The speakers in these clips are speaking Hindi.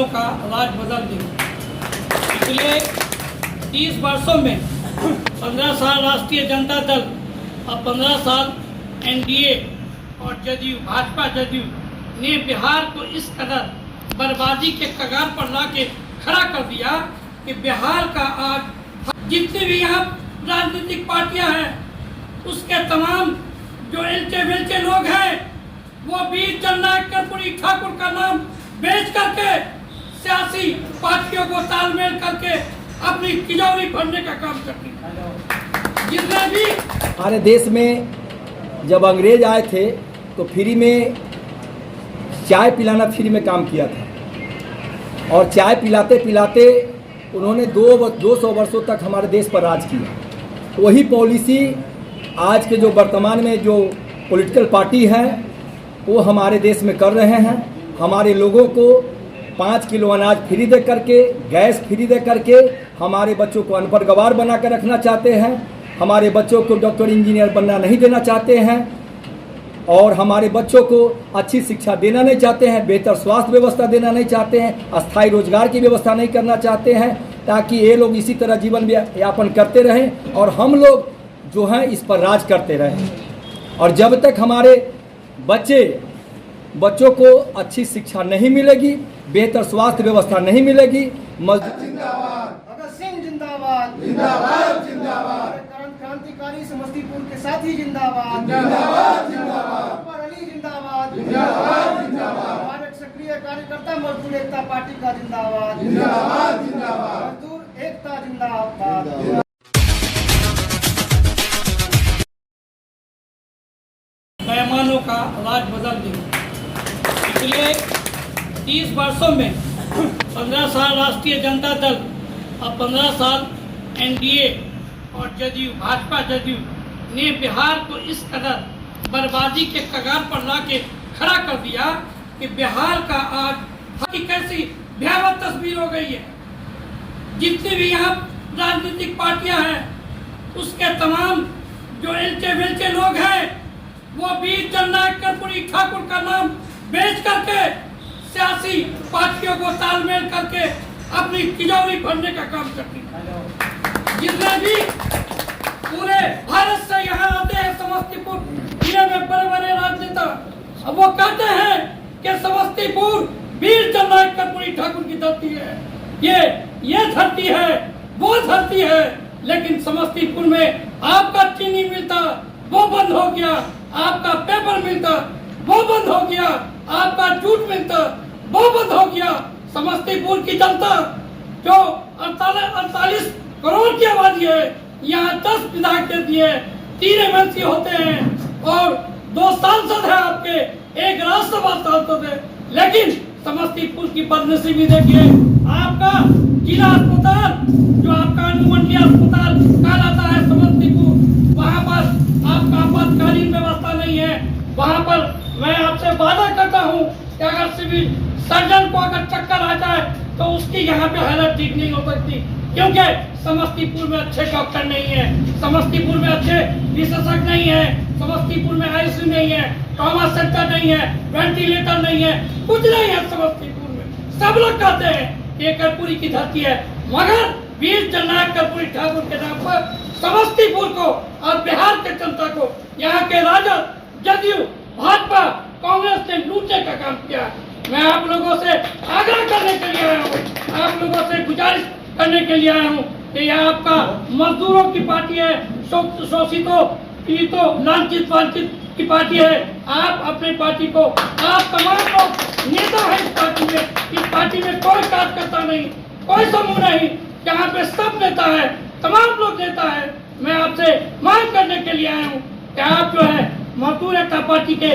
पैमानों का राज बदल दिया। पिछले 30 वर्षों में 15 साल राष्ट्रीय जनता दल और 15 साल एनडीए और जदयू, भाजपा जदयू ने बिहार को इस कदर बर्बादी के कगार पर ला के खड़ा कर दिया कि बिहार का आज जितने भी यहाँ राजनीतिक पार्टियां हैं उसके तमाम जो एलचे वेलचे लोग हैं वो वीर जननायक कर्पूरी ठाकुर का नाम बेच करके सियासी पार्टियों को तालमेल करके अपनी तिजोरी भरने का काम करती है। जितने भी हमारे देश में जब अंग्रेज आए थे तो फ्री में चाय पिलाना फ्री में काम किया था और चाय पिलाते पिलाते उन्होंने 200 वर्षों तक हमारे देश पर राज किया। वही पॉलिसी आज के जो वर्तमान में जो पॉलिटिकल पार्टी है वो हमारे देश में कर रहे हैं। हमारे लोगों को 5 किलो अनाज फ्री दे करके, गैस फ्री दे करके हमारे बच्चों को अनपढ़ गवार बना कर रखना चाहते हैं। हमारे बच्चों को डॉक्टर इंजीनियर बनना नहीं देना चाहते हैं और हमारे बच्चों को अच्छी शिक्षा देना नहीं चाहते हैं, बेहतर स्वास्थ्य व्यवस्था देना नहीं चाहते हैं, अस्थायी रोजगार की व्यवस्था नहीं करना चाहते हैं ताकि ये लोग इसी तरह जीवन यापन करते रहें और हम लोग जो हैं इस पर राज करते रहें। और जब तक हमारे बच्चों को अच्छी शिक्षा नहीं मिलेगी, बेहतर स्वास्थ्य व्यवस्था नहीं मिलेगी, भगत सिंह जिंदाबाद, जिंदाबाद जिंदाबाद, क्रांतिकारी समस्तीपुर के साथी जिंदाबाद, जिंदाबाद जिंदाबाद, अली जिंदाबाद, जिंदाबाद जिंदाबाद, हमारे सक्रिय कार्यकर्ता मजदूर एकता पार्टी का जिंदाबाद, जिंदाबाद जिंदाबाद, मजदूर एकता जिंदाबाद। पैमानों का राज बदल दिया। पिछले 30 वर्षों में 15 साल राष्ट्रीय जनता दल और 15 साल एनडीए और जदयू, भाजपा जदयू ने बिहार को इस कदर बर्बादी के कगार पर ला के खड़ा कर दिया कि बिहार का आज कैसी भयावह तस्वीर हो गई है। जितने भी यहाँ राजनीतिक पार्टियां हैं उसके तमाम जो एलचे वेलचे लोग हैं वो वीर जननायक कर्पूरी ठाकुर का नाम बेच करके सियासी पार्टियों को तालमेल करके अपनी तिजोरी भरने का काम करती है। जितने भी पूरे भारत से यहाँ आते हैं समस्तीपुर जिले में बड़े बड़े राजनेता, अब वो कहते हैं कि समस्तीपुर वीर जननायक कर्पूरी ठाकुर की धरती है, ये धरती है, वो धरती है। लेकिन समस्तीपुर में आपका चीनी मिलता वो बंद हो गया, आपका पेपर मिलता वो बंद हो गया, आपका जूट मिलता वो बंद हो गया। समस्तीपुर की जनता जो 48 करोड़ की आबादी है यहाँ 10 विधायक देती है, 3 एमएलसी होते हैं और 2 सांसद है आपके, 1 राज्यसभा सांसद है। लेकिन समस्तीपुर की बदनसीबी देखिए, आपका जिला अस्पताल जो आपका अनुमंडलीय अस्पताल कहलाता है समस्तीपुर, वहाँ पर आपका आपातकालीन व्यवस्था नहीं है। वहाँ पर मैं आपसे वादा करता हूँ कि अगर सिविल सर्जन को अगर चक्कर आ जाए तो उसकी यहाँ पे हालत ठीक नहीं हो सकती, क्योंकि समस्तीपुर में अच्छे डॉक्टर नहीं है, समस्तीपुर में अच्छे विशेषज्ञ नहीं है, समस्तीपुर में आईसीयू नहीं है, ट्रॉमा सेंटर नहीं है, वेंटिलेटर नहीं है, कुछ नहीं है समस्तीपुर में। सब लोग कहते हैं ये कर्पूरी की धरती है, मगर वीर जननायक कर्पूरी ठाकुर के नाम पर समस्तीपुर को और बिहार के जनता को यहाँ के राजद, जदयू, भाजपा, कांग्रेस ने लूटने का काम किया। मैं आप लोगों से आग्रह करने के लिए आया हूँ, आप लोगों से गुजारिश करने के लिए आया हूँ कि यह आपका मजदूरों की पार्टी है, शोषितों, पीड़ितों, लांछित वांछित की पार्टी है। आप अपनी पार्टी को, आप तमाम लोग नेता है इस पार्टी में कोई कार्यकर्ता नहीं, कोई समूह नहीं, यहाँ पे सब नेता है, तमाम लोग नेता है। मैं आपसे मांग करने के लिए आया हूँ कि आप जो है मजदूर एकता पार्टी के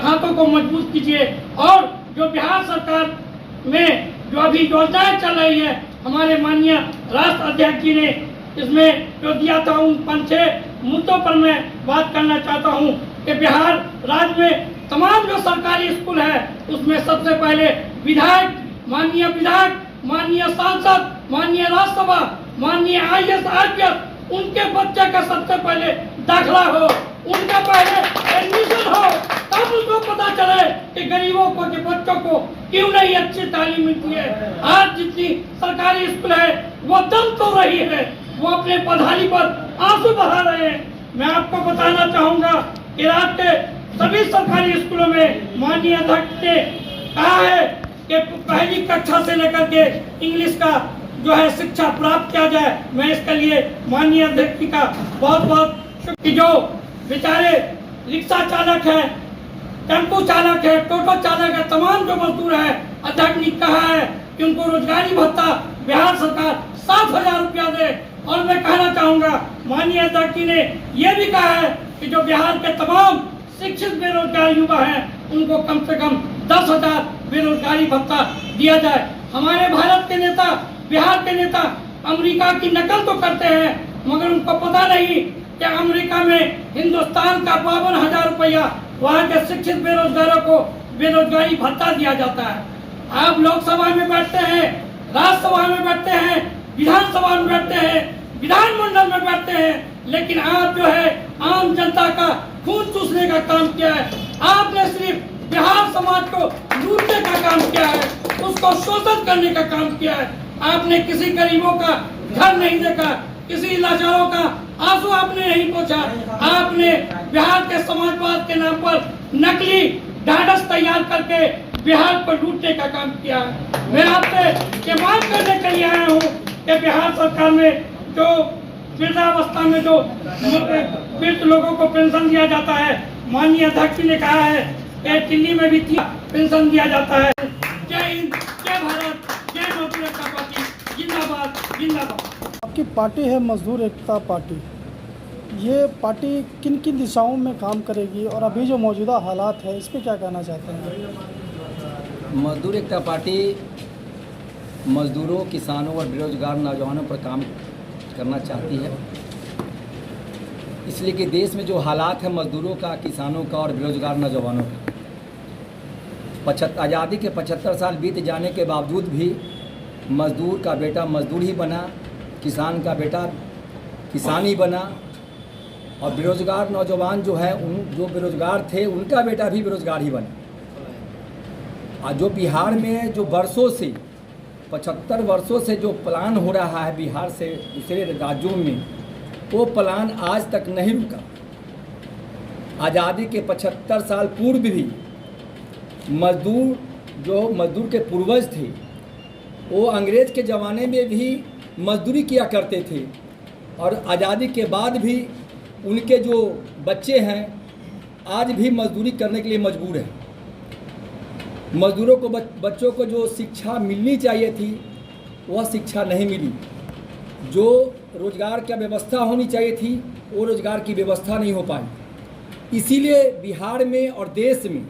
हाथों को मजबूत कीजिए और जो बिहार सरकार में जो अभी योजनाएं चल रही है, हमारे माननीय राष्ट्र अध्यक्ष जी ने इसमें जो दिया था, उन 5-6 मुद्दों पर मैं बात करना चाहता हूं कि बिहार राज्य में तमाम जो सरकारी स्कूल है उसमें सबसे पहले विधायक, माननीय सांसद, माननीय राज्यसभा, माननीय IAS, IPS उनके बच्चे का सबसे पहले दाखिला हो, उनका पहले एडमिशन हो तब उसको पता चले कि गरीबों को, के बच्चों को क्यों नहीं अच्छी तालीम मिलती है। आज जितनी सरकारी स्कूल है वो दम तोड़ रही है, वो अपने पढ़ाई पर आंसू बहा रहे हैं। मैं आपको बताना चाहूंगा कि राज्य के सभी सरकारी स्कूलों में माननीय अध्यक्ष ने कहा है कि पहली कक्षा से लेकर के इंग्लिश का जो है शिक्षा प्राप्त किया जाए। मैं इसके लिए माननीय अध्यक्ष जी का बहुत बहुत शुक्रिया। जो बेचारे रिक्शा चालक है, टेम्पो चालक है, टोटो चालक है, तमाम जो मजदूर है, अध्यक्ष ने कहा है कि उनको रोजगारी भत्ता बिहार सरकार 7,000 रुपया दे। और मैं कहना चाहूंगा माननीय अध्यक्ष जी ने यह भी कहा है कि जो बिहार के तमाम शिक्षित बेरोजगार युवा हैं उनको कम से कम 10,000 बेरोजगारी भत्ता दिया जाए। हमारे भारत के नेता, बिहार के नेता अमेरिका की नकल तो करते हैं, मगर उनको पता नहीं कि अमेरिका में हिंदुस्तान का 52,000 रुपया वहाँ के शिक्षित बेरोजगारों को बेरोजगारी भत्ता दिया जाता है। आप लोकसभा में बैठते हैं, राज्यसभा में बैठते हैं, विधानसभा में बैठते हैं, विधानमंडल में बैठते हैं, लेकिन आप जो है आम जनता का खून चूसने का काम किया है। आपने सिर्फ बिहार समाज को लूटने का काम किया है, उसको शोषण करने का काम किया है। आपने किसी गरीबों का घर नहीं देखा, किसी लाचारों का आंसू आपने नहीं पोंछा। आपने बिहार के समाजवाद के नाम पर नकली ढांढस तैयार करके बिहार को लूटने का काम किया है। मैं आपसे ये मांग करने के लिए आया हूँ कि बिहार सरकार में जो वृद्धावस्था में जो वृद्ध लोगों को पेंशन दिया जाता है, माननीय अध्यक्ष जी ने कहा है कि दिल्ली में भी पेंशन दिया जाता है। जय हिंद, जय भारत, जय मजदूर एकता पार्टी, जिंदाबाद जिंदाबाद। आपकी पार्टी है मजदूर एकता पार्टी, ये पार्टी किन किन दिशाओं में काम करेगी और अभी जो मौजूदा हालात है इस पर क्या कहना चाहते हैं? मजदूर एकता पार्टी मजदूरों, किसानों और बेरोजगार नौजवानों पर काम करना चाहती है, इसलिए कि देश में जो हालात है मजदूरों का, किसानों का और बेरोजगार नौजवानों का, आज़ादी के 75 साल बीत जाने के बावजूद भी मजदूर का बेटा मजदूर ही बना, किसान का बेटा किसान ही बना, और बेरोजगार नौजवान जो है जो बेरोजगार थे उनका बेटा भी बेरोजगार ही बना। और जो बिहार में जो वर्षों से 75 वर्षों से जो प्लान हो रहा है बिहार से दूसरे राज्यों में, वो प्लान आज तक नहीं रुका। आज़ादी के 75 साल पूर्व भी मजदूर के पूर्वज थे, वो अंग्रेज़ के ज़माने में भी मजदूरी किया करते थे, और आज़ादी के बाद भी उनके जो बच्चे हैं आज भी मजदूरी करने के लिए मजबूर हैं। मजदूरों को बच्चों को जो शिक्षा मिलनी चाहिए थी वह शिक्षा नहीं मिली, जो रोज़गार की व्यवस्था होनी चाहिए थी वो रोज़गार की व्यवस्था नहीं हो पाई। इसीलिए बिहार में और देश में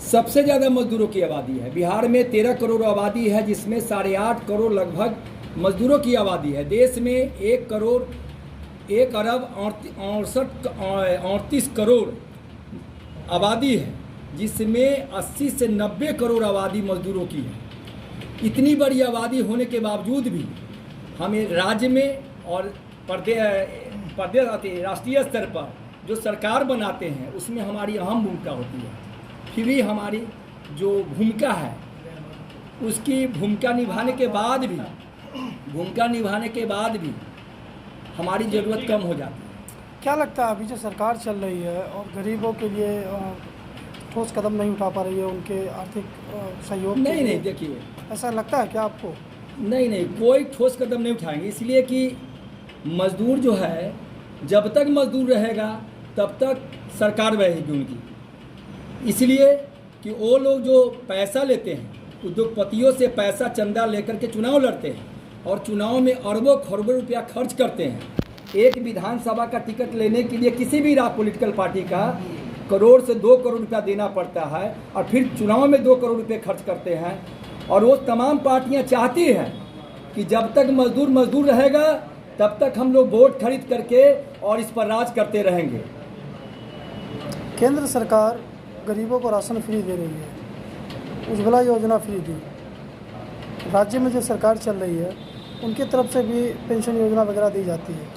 सबसे ज़्यादा मजदूरों की आबादी है। बिहार में 13 करोड़ आबादी है, जिसमें 8.5 करोड़ लगभग मजदूरों की आबादी है। देश में 1 अरब 38 करोड़ आबादी है, जिसमें 80 से 90 करोड़ आबादी मजदूरों की है। इतनी बड़ी आबादी होने के बावजूद भी हमें राज्य में और राष्ट्रीय स्तर पर जो सरकार बनाते हैं उसमें हमारी अहम भूमिका होती है। फिर भी हमारी जो भूमिका है उसकी भूमिका निभाने के बाद भी हमारी ज़रूरत कम हो जाती है। क्या लगता है अभी जो सरकार चल रही है और गरीबों के लिए ठोस कदम नहीं उठा पा रही है उनके आर्थिक सहयोग? नहीं, देखिए, ऐसा लगता है क्या आपको? नहीं, कोई ठोस कदम नहीं उठाएंगे, इसलिए कि मजदूर जो है जब तक मजदूर रहेगा तब तक सरकार रहेगी उनकी। इसलिए कि वो लोग जो पैसा लेते हैं, उद्योगपतियों से पैसा चंदा लेकर के चुनाव लड़ते हैं और चुनाव में अरबों खरबों रुपया खर्च करते हैं। एक विधानसभा का टिकट लेने के लिए किसी भी पॉलिटिकल पार्टी का 1 करोड़ से 2 करोड़ रुपया देना पड़ता है, और फिर चुनाव में 2 करोड़ रुपये खर्च करते हैं। और वो तमाम पार्टियां चाहती हैं कि जब तक मजदूर रहेगा तब तक हम लोग वोट खरीद करके और इस पर राज करते रहेंगे। केंद्र सरकार गरीबों को राशन फ्री दे रही है, उज्ज्वला योजना फ्री दी। राज्य में जो सरकार चल रही है उनकी तरफ से भी पेंशन योजना वगैरह दी जाती है।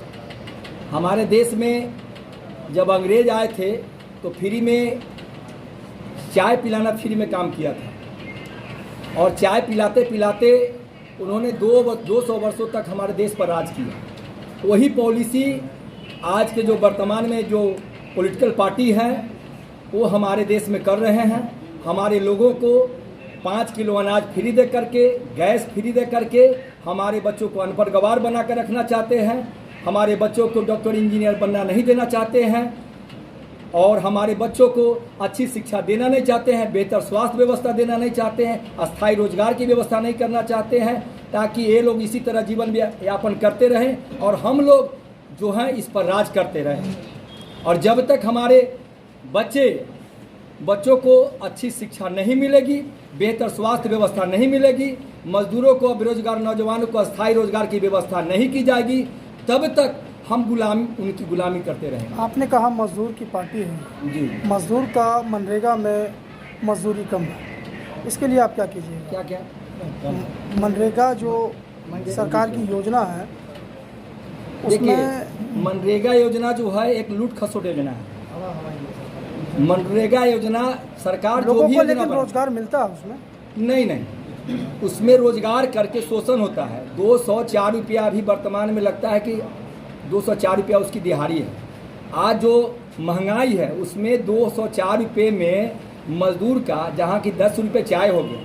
हमारे देश में जब अंग्रेज आए थे तो फ्री में चाय पिलाना फ्री में काम किया था और चाय पिलाते पिलाते उन्होंने 200 वर्षों तक हमारे देश पर राज किया। वही पॉलिसी आज के जो वर्तमान में जो पॉलिटिकल पार्टी है वो हमारे देश में कर रहे हैं। हमारे लोगों को 5 किलो अनाज फ्री दे करके, गैस फ्री दे करके हमारे बच्चों को अनपढ़ गवार बना कर रखना चाहते हैं। हमारे बच्चों को डॉक्टर इंजीनियर बनना नहीं देना चाहते हैं और हमारे बच्चों को अच्छी शिक्षा देना नहीं चाहते हैं, बेहतर स्वास्थ्य व्यवस्था देना नहीं चाहते हैं, अस्थायी रोजगार की व्यवस्था नहीं करना चाहते हैं, ताकि ये लोग इसी तरह जीवन यापन करते रहें और हम लोग जो हैं इस पर राज करते रहें। और जब तक हमारे बच्चों को अच्छी शिक्षा नहीं मिलेगी, बेहतर स्वास्थ्य व्यवस्था नहीं मिलेगी, मजदूरों को, बेरोजगार नौजवानों को अस्थायी रोजगार की व्यवस्था नहीं की जाएगी, तब तक हम उनकी गुलामी करते रहेंगे। आपने कहा मजदूर की पार्टी है जी। मजदूर का मनरेगा में मजदूरी कम है, इसके लिए आप क्या कीजिएगा? क्या क्या मनरेगा जो सरकार की योजना है देखिए, उसमें मनरेगा योजना जो है एक लूट खसोट योजना है। मनरेगा योजना सरकार जो लोगों भी को योजना लेकिन रोजगार मिलता है उसमें? नहीं, उसमें रोजगार करके शोषण होता है। 204 रुपया अभी वर्तमान में लगता है कि 204 रुपया उसकी दिहाड़ी है। आज जो महंगाई है उसमें 204 रुपये में मजदूर का, जहाँ की 10 रुपये चाय हो गया,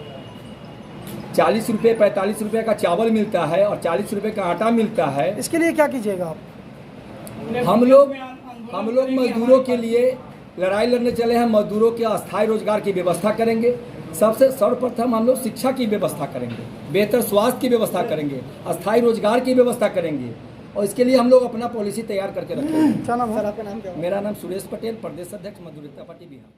40 रुपये 45 रुपये का चावल मिलता है और 40 रुपये का आटा मिलता है। इसके लिए क्या कीजिएगा आप? हम लोग मजदूरों के लिए लड़ाई लड़ने चले हैं। मजदूरों के अस्थायी रोजगार की व्यवस्था करेंगे। सबसे सर्वप्रथम हम लोग शिक्षा की व्यवस्था करेंगे, बेहतर स्वास्थ्य की व्यवस्था करेंगे, अस्थायी रोजगार की व्यवस्था करेंगे और इसके लिए हम लोग अपना पॉलिसी तैयार करके रखेंगे। क्या नाम है? मेरा नाम सुरेश पटेल, प्रदेश अध्यक्ष मजदूर एकता पार्टी बिहार।